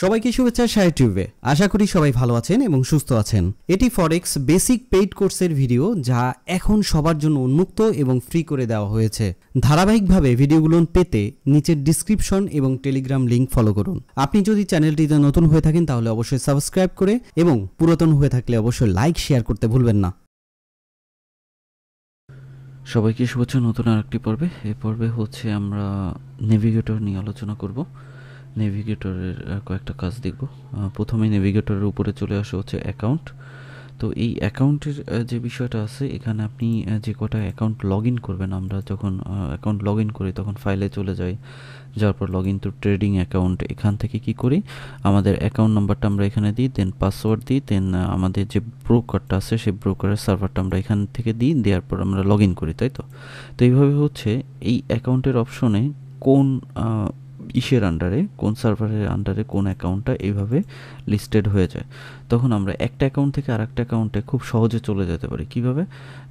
সবাইকে শুভেচ্ছা শাহের টিউবে। আশা করি সবাই ভালো আছেন এবং সুস্থ আছেন। এটি ফরেক্স বেসিক পেইড কোর্সের ভিডিও, যা এখন সবার জন্য উন্মুক্ত এবং ফ্রি করে দেওয়া হয়েছে। ধারাবাহিকভাবে ভিডিওগুলো পেতে নিচের ডিসক্রিপশন এবং টেলিগ্রাম লিংক ফলো করুন। আপনি যদি চ্যানেলটিতে নতুন হয়ে থাকেন তাহলে অবশ্যই সাবস্ক্রাইব করে এবং পুরাতন হয়ে থাকলে অবশ্যই লাইক শেয়ার করতে ভুলবেন না। সবাইকে শুভেচ্ছা নতুন আরেকটি পর্বে। এই পর্বে হচ্ছে আমরা নেভিগেটর নিয়ে আলোচনা করব। নেভিগেটরের কয়েকটা কাজ দেখব। প্রথমে নেভিগেটরের উপরে চলে আসে হচ্ছে অ্যাকাউন্ট। তো এই অ্যাকাউন্টের যে বিষয়টা আছে, এখানে আপনি যে কটা অ্যাকাউন্ট লগ ইন করবেন, আমরা যখন অ্যাকাউন্ট লগ ইন করি তখন ফাইলে চলে যাই, যাওয়ার পর log in to trading account. এখান থেকে কি করি, আমাদের অ্যাকাউন্ট নাম্বারটা আমরা এখানে দিই, দেন পাসওয়ার্ড দিই, দেন আমাদের যে ব্রোকারটা আছে সেই ব্রোকারের সার্ভারটা আমরা এখান থেকে দিই, দেওয়ার পর আমরা লগ ইন করি, তাই তো। তো এইভাবে হচ্ছে এই অ্যাকাউন্টের অপশনে কোন ইসের আন্ডারে, কোন সার্ভারের আন্ডারে কোন অ্যাকাউন্টটা এইভাবে লিস্টেড হয়ে যায়। তখন আমরা একটা অ্যাকাউন্ট থেকে আর একটা অ্যাকাউন্টে খুব সহজে চলে যেতে পারি। কিভাবে?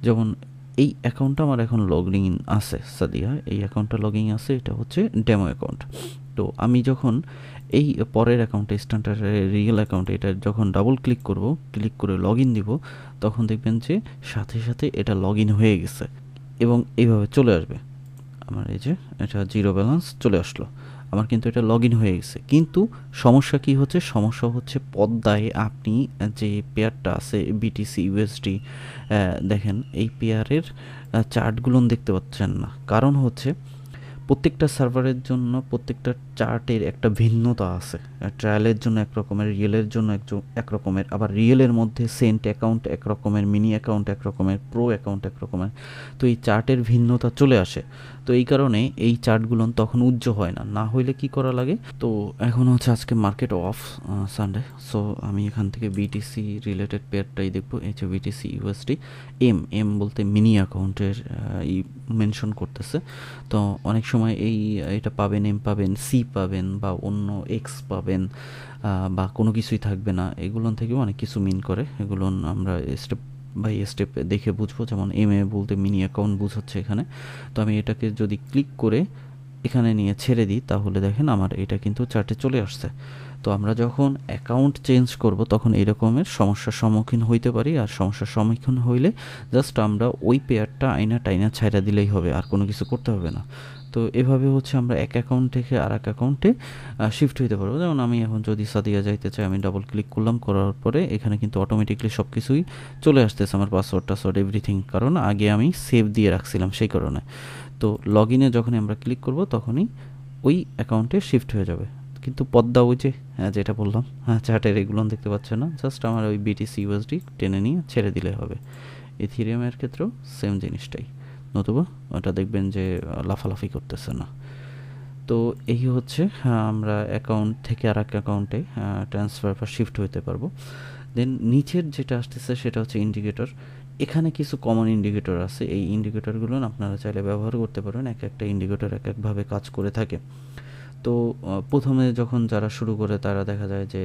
যেমন এই অ্যাকাউন্টটা আমার এখন লগ ইন আছে, সাদিয়া এই অ্যাকাউন্টটা লগ ইন আছে, এটা হচ্ছে ডেমো অ্যাকাউন্ট। তো আমি যখন এই পরের অ্যাকাউন্টে, স্ট্যান্ডার্ড রিয়েল অ্যাকাউন্টে এটা যখন ডাবল ক্লিক করব, ক্লিক করে লগ ইন দিব, তখন দেখবেন যে সাথে সাথে এটা লগ ইন হয়ে গেছে এবং এইভাবে চলে আসবে। আমার এই যে এটা জিরো ব্যালেন্স চলে আসলো, আমার কিন্তু এটা লগ ইন হয়ে গেছে। কিন্তু সমস্যা কি হচ্ছে, সমস্যা হচ্ছে পদ্মায় আপনি যে পেয়ারটা আছে বিটিসি ইউএসডি, দেখেন এই পেয়ারের চার্টগুলো দেখতে পাচ্ছেন না। কারণ হচ্ছে প্রত্যেকটা সার্ভারের জন্য প্রত্যেকটা চার্টের একটা ভিন্নতা আছে। ট্রায়ালের জন্য এক রকমের, রিয়েলের জন্য এক রকমের, আবার রিয়েলের মধ্যে সেন্ট অ্যাকাউন্ট এক রকমের, মিনি অ্যাকাউন্ট এক রকমের, প্রো অ্যাকাউন্ট এক রকমের। তো এই চার্টের ভিন্নতা চলে আসে। তো এই কারণে এই চার্টগুলো তখন উজ্জ্বল হয় না। না হইলে কি করা লাগে, তো এখন হচ্ছে আজকে মার্কেট অফ, সানডে। সো আমি এখান থেকে বিটিসি রিলেটেড পেয়ারটাই দেখবো। এই যে বিটিসি ইউএসডি এম বলতে মিনি অ্যাকাউন্টের মেনশন করতেছে। তো অনেক সময় এটা পাবেন, এম পাবেন, সি পাবেন, বা অন্য এক্স পাবেন, বা কোনো কিছুই থাকবে না। এগুলোন থেকেও অনেক কিছু মিন করে। এগুলো আমরা স্টেপ বাই স্টেপ দেখে বুঝবো। যেমন এম এ বলতে মিনি অ্যাকাউন্ট বুঝাচ্ছে এখানে। তো আমি এটাকে যদি ক্লিক করে এখানে নিয়ে ছেড়ে দিই, তাহলে দেখেন আমার এটা কিন্তু চার্টে চলে আসছে। তো আমরা যখন অ্যাকাউন্ট চেঞ্জ করব তখন এই রকমের সমস্যার সম্মুখীন হইতে পারি। আর সমস্যার সম্মুখীন হইলে জাস্ট আমরা ওই পেয়ারটা টাইনা ছাইড়া দিলেই হবে, আর কোনো কিছু করতে হবে না। তো এভাবে হচ্ছে আমরা এক অ্যাকাউন্ট থেকে আর এক অ্যাকাউন্টে শিফট হইতে পারবো। যেমন আমি এখন যদি সাদিয়া যাইতে চাই, আমি ডাবল ক্লিক করলাম, করার পরে এখানে কিন্তু অটোমেটিকলি সব কিছুই চলে আসতেছে, আমার পাসওয়ার্ড এভরিথিং। কারণ আগে আমি সেভ দিয়ে রাখছিলাম, সেই কারণে। তো লগ ইনে যখনই আমরা ক্লিক করব তখনই ওই অ্যাকাউন্টে শিফট হয়ে যাবে। কিন্তু পদ্মা ওই যে যেটা বললাম, চার্টের এগুলো দেখতে পাচ্ছে না, জাস্ট আমার ওই বিটিসি ইউএসডি টেনে নিয়ে ছেড়ে দিলে হবে। ইথিরিয়ামের ক্ষেত্রেও সেম জিনিসটাই, নতুবা ওটা দেখবেন যে লাফালাফি করতেছে না। তো এই হচ্ছে আমরা অ্যাকাউন্ট থেকে আর এক অ্যাকাউন্টে ট্রান্সফার বা শিফট হতে পারবো। দেন নিচের যেটা আসতেছে সেটা হচ্ছে ইন্ডিকেটর। এখানে কিছু কমন ইন্ডিকেটর আছে, এই ইন্ডিকেটরগুলো আপনারা চাইলে ব্যবহার করতে পারেন। এক একটা ইন্ডিকেটর এক একভাবে কাজ করে থাকে। তো প্রথমে যখন যারা শুরু করে তারা দেখা যায় যে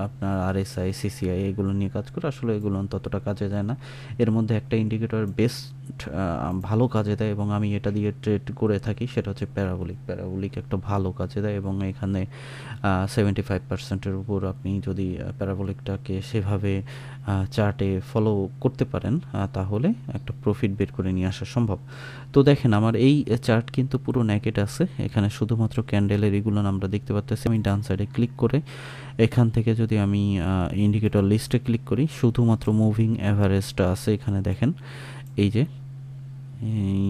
আপনার আরএসআই, সিসিআই এগুলো নিয়ে কাজ করে, আসলে এগুলো ততটা কাজে দেয় না। এর মধ্যে একটা ইন্ডিকেটর বেস্ট ভালো কাজে দেয় এবং আমি এটা দিয়ে ট্রেড করে থাকি, সেটা হচ্ছে প্যারাবোলিক একটা ভালো কাজে দেয়। এবং এখানে 75%-এর উপর আপনি যদি প্যারাবোলিকটাকে সেভাবে চার্টে ফলো করতে পারেন, তাহলে একটা প্রফিট বের করে নিয়ে আসা সম্ভব। তো দেখেন আমার এই চার্ট কিন্তু পুরো নেকেড আছে। এখানে শুধুমাত্র ক্যান্ডেলের এগুলো আমরা দেখতে পাচ্ছি। আমি ডান সাইডে ক্লিক করে এখান থেকে যদি আমি ইন্ডিকেটর লিস্টে ক্লিক করি, শুধুমাত্র মুভিং অ্যাভারেজটা আছে এখানে। দেখেন এই যে এই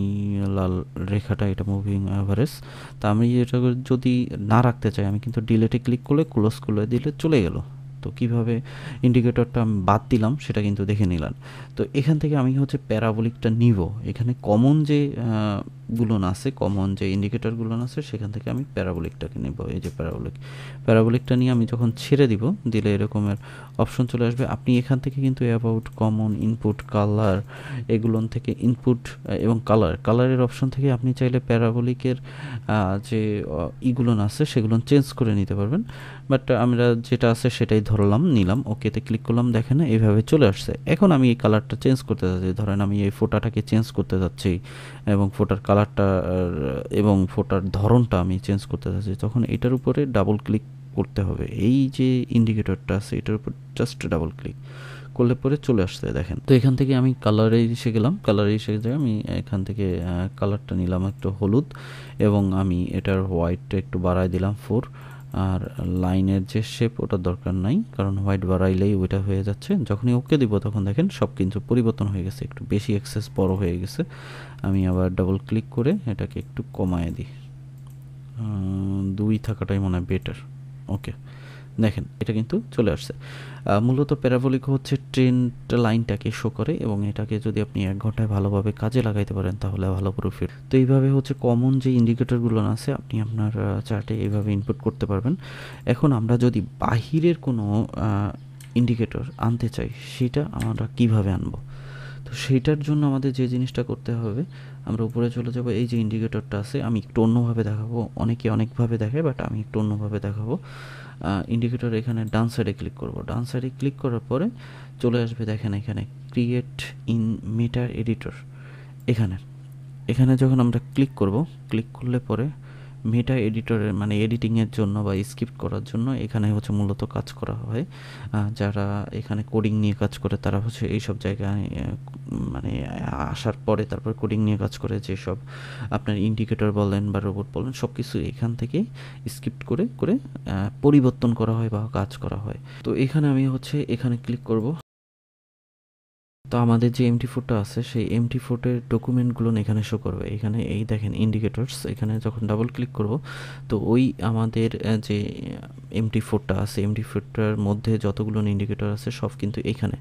লাল রেখাটা, এটা মুভিং অ্যাভারেজ। তা আমি এটা যদি না রাখতে চাই, আমি কিন্তু ডিলেটে ক্লিক করলে ক্লোজ করে দিলে চলে গেল। তো কীভাবে ইন্ডিকেটরটা আমি বাদ দিলাম সেটা কিন্তু দেখে নিলাম। তো এখান থেকে আমি হচ্ছে প্যারাবোলিকটা নিব। এখানে কমন যে গুলোন আছে, কমন যে ইন্ডিকেটরগুলো আছে, সেখান থেকে আমি প্যারাবোলিকটাকে নেব। এই যে প্যারাবোলিকটা নিয়ে আমি যখন ছেড়ে দিব, দিলে এরকমের অপশন চলে আসবে। আপনি এখান থেকে কিন্তু অ্যাবাউট, কমন, ইনপুট, কালার, এগুলোন থেকে ইনপুট এবং কালারের অপশন থেকে আপনি চাইলে প্যারাবোলিকের যে ইগুলোন আছে সেগুলোন চেঞ্জ করে নিতে পারবেন। বাট আমরা যেটা আছে সেটাই নিলাম, ওকেতে ক্লিক করলাম। দেখেন এইভাবে চলে আসছে। এখন আমি এই কালারটা চেঞ্জ করতে যাচ্ছি। ধরেন আমি এই ফোটাটাকে চেঞ্জ করতে যাচ্ছি এবং ফোটার কালারটা এবং ফোটার ধরনটা আমি চেঞ্জ করতে যাচ্ছি। তখন এটার উপরে ডাবল ক্লিক করতে হবে, এই যে ইন্ডিকেটরটা আছে এটার উপর জাস্ট ডাবল ক্লিক করলে পরে চলে আসছে দেখেন। তো এখান থেকে আমি কালারে এসে গেলাম, কালারে এসে যায় আমি এখান থেকে কালারটা নিলাম একটু হলুদ এবং আমি এটার হোয়াইটটা একটু বাড়াই দিলাম 4। আর লাইনের যে শেপ ওটা দরকার নাই, কারণ হোয়াইট বাড়াইলেই ওইটা হয়ে যাচ্ছে। যখনই ওকে দিব তখন দেখেন সব কিন্তু পরিবর্তন হয়ে গেছে, একটু বেশি এক্সেস বড় হয়ে গেছে। আমি আবার ডাবল ক্লিক করে এটাকে একটু কমায় দিই, 2 থাকাটাই মনে হয় বেটার। ওকে, দেখেন এটা কিন্তু চলে আসছে। মূলত প্যারাবোলিক হচ্ছে ট্রেন্ড লাইনটাকে শো করে এবং এটাকে যদি আপনি 1 ঘন্টায় ভালোভাবে কাজে লাগাইতে পারেন তাহলে ভালো প্রফিট। তো এইভাবে হচ্ছে কমন যে ইন্ডিকেটরগুলো আছে আপনি আপনার চার্টে এইভাবে ইনপুট করতে পারবেন। এখন আমরা যদি বাহিরের কোনো ইন্ডিকেটর আনতে চাই সেটা আমরা কিভাবে আনবো, তো সেইটার জন্য আমাদের যে জিনিসটা করতে হবে, আমরা উপরে চলে যাব। এই যে ইন্ডিকেটরটা আছে আমি একটু অন্যভাবে দেখাবো, অনেকে অনেকভাবে দেখায় বাট আমি একটু অন্যভাবে দেখাবো। ইন্ডিকেটর এখানে ডান সাইডে ক্লিক করব, ডান সাইডে ক্লিক করার পরে চলে আসবে দেখেন এখানে ক্রিয়েট ইন মিটার এডিটর। এখানে যখন আমরা ক্লিক করব, ক্লিক করলে পরে মেটা এডিটরের মানে এডিটিংয়ের জন্য বা স্ক্রিপ্ট করার জন্য এখানে হচ্ছে মূলত কাজ করা হয়। যারা এখানে কোডিং নিয়ে কাজ করে তারা হচ্ছে এইসব জায়গায় মানে আসার পরে তারপর কোডিং নিয়ে কাজ করে, যেসব আপনার ইন্ডিকেটর বলেন বা রোবট বলেন সব কিছু এখান থেকে স্ক্রিপ্ট করে করে পরিবর্তন করা হয় বা কাজ করা হয়। তো এখানে আমি হচ্ছে এখানে ক্লিক করব। তো আমাদের যে MT4টা আছে সেই MT4-এর ডকুমেন্টগুলো এখানে শো করবে। এখানে এই দেখেন ইন্ডিকেটরস, এখানে যখন ডাবল ক্লিক করব তো ওই আমাদের যে MT4টা আছে MT4টার মধ্যে যতগুলো ইন্ডিকেটর আছে সব কিন্তু এখানে।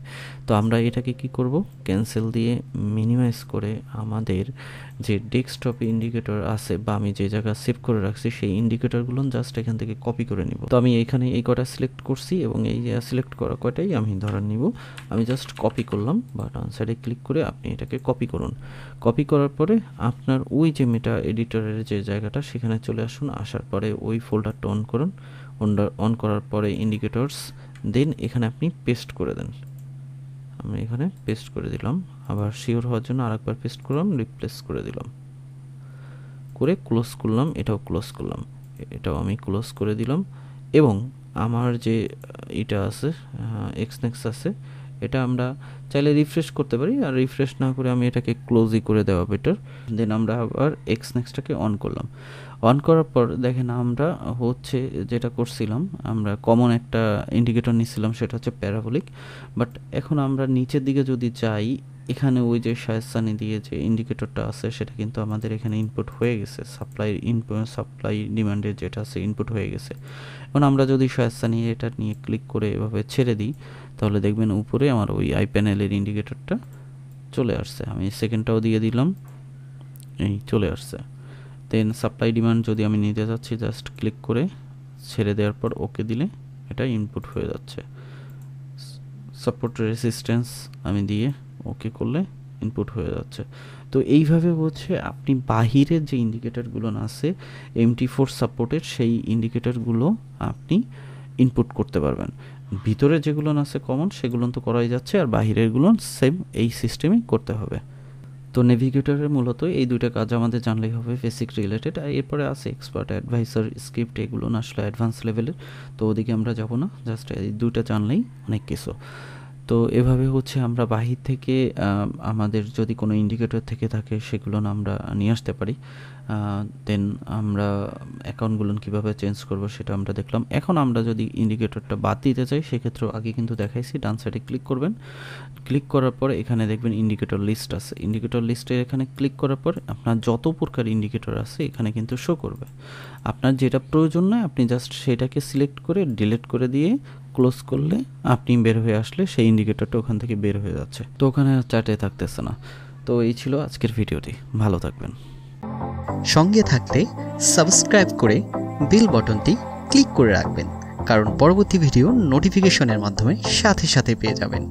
তো আমরা এটাকে কি করব, ক্যান্সেল দিয়ে মিনিমাইজ করে আমাদের যে ডেস্কটপে ইন্ডিকেটর আছে বা আমি যে জায়গা সেভ করে রাখছি সেই ইন্ডিকেটরগুলো জাস্ট এখান থেকে কপি করে নিব। তো আমি এখানে এই কটা সিলেক্ট করছি এবং এই সিলেক্ট করা কয়টাই আমি ধরে নিব, আমি জাস্ট কপি করলাম বা ডান সাইডে ক্লিক করে আপনি এটাকে কপি করুন। কপি করার পরে আপনার ওই যে মেটা এডিটরের যে জায়গাটা সেখানে চলে আসুন, আসার পরে ওই ফোল্ডারটা অন করুন, অন করার পরে ইন্ডিকেটরস, দেন এখানে আপনি পেস্ট করে দেন। আমি এখানে পেস্ট করে দিলাম, আবার শিওর হওয়ার জন্য আরেকবার পেস্ট করলাম, রিপ্লেস করে দিলাম, করে ক্লোজ করলাম, এটাও ক্লোজ করলাম, এটাও আমি ক্লোজ করে দিলাম। এবং আমার যে এটা আছে এক্সনেক্স আছে এটা আমরা চাইলে রিফ্রেশ করতে পারি, আর রিফ্রেশ না করে আমি এটাকে ক্লোজই করে দেওয়া বেটার। দেন আমরা আবার এক্সনেক্সটাকে অন করলাম, অন করার পর দেখেন আমরা হচ্ছে যেটা করছিলাম, আমরা কমন একটা ইন্ডিকেটর নিচ্ছিলাম সেটা হচ্ছে প্যারাবোলিক। বাট এখন আমরা নিচের দিকে যদি যাই, এখানে ওই যে শায়েস্তানি দিয়ে যে ইন্ডিকেটরটা আছে সেটা কিন্তু আমাদের এখানে ইনপুট হয়ে গেছে, সাপ্লাই ডিমান্ডের যেটা আছে ইনপুট হয়ে গেছে। এখন আমরা যদি শায়েস্তানি এটা নিয়ে ক্লিক করে এভাবে ছেড়ে দিই তাহলে দেখবেন উপরে আমার ওই আই প্যানেলের ইন্ডিকেটরটা চলে আসছে। আমি সেকেন্ডটাও দিয়ে দিলাম, এই চলে আসছে। দেন সাপ্লাই ডিমান্ড যদি আমি নিতে যাচ্ছি জাস্ট ক্লিক করে ছেড়ে দেওয়ার পর ওকে দিলে এটা ইনপুট হয়ে যাচ্ছে। সাপোর্ট রেসিস্ট্যান্স আমি দিয়ে ওকে করলে ইনপুট হয়ে যাচ্ছে। তো এইভাবে হচ্ছে আপনি বাহিরের যে ইন্ডিকেটরগুলো আছে MT4 সাপোর্টের সেই ইন্ডিকেটরগুলো আপনি ইনপুট করতে পারবেন। ভিতরে যেগুলো আছে কমন সেগুলো তো করাই যাচ্ছে, আর বাহিরেরগুলো সেম এই সিস্টেমেই করতে হবে। তো নেভিগেটরের মূলত এই দুইটা কাজ আমাদের জানলেই হবে, বেসিক রিলেটেড। আর এরপরে আছে এক্সপার্ট, অ্যাডভাইসার, স্ক্রিপ্ট, এগুলো না আসলে অ্যাডভান্স লেভেলের, তো ওদিকে আমরা যাব না, জাস্ট এই দুইটা জানলেই অনেক কিছু। তো এভাবে হচ্ছে আমরা বাহির থেকে আমাদের যদি কোনো ইন্ডিকেটর থেকে থাকে সেগুলো আমরা নিয়ে আসতে পারি। দেন আমরা অ্যাকাউন্টগুলো কীভাবে চেঞ্জ করব সেটা আমরা দেখলাম। এখন আমরা যদি ইন্ডিকেটরটা বাদ দিতে চাই সেক্ষেত্রেও আগে কিন্তু দেখাইছি, ডান সাইডে ক্লিক করবেন, ক্লিক করার পরে এখানে দেখবেন ইন্ডিকেটর লিস্ট আছে, ইন্ডিকেটর লিস্টে এখানে ক্লিক করার পর আপনার যত প্রকার ইন্ডিকেটর আছে এখানে কিন্তু শো করবে। আপনার যেটা প্রয়োজন নয় আপনি জাস্ট সেটাকে সিলেক্ট করে ডিলিট করে দিয়ে ক্লোজ করলে আপনি বের হয়ে আসলে সেই ইন্ডিকেটরটা ওখান থেকে বের হয়ে যাচ্ছে, তো ওখানে চার্টে থাকতেছে না। তো এই ছিল আজকের ভিডিওটি, ভালো থাকবেন। সঙ্গে থাকতে সাবস্ক্রাইব করে বেল বাটনটি ক্লিক করে রাখবেন, কারণ পরবর্তী ভিডিও নোটিফিকেশনের মাধ্যমে সাথে সাথে পেয়ে যাবেন।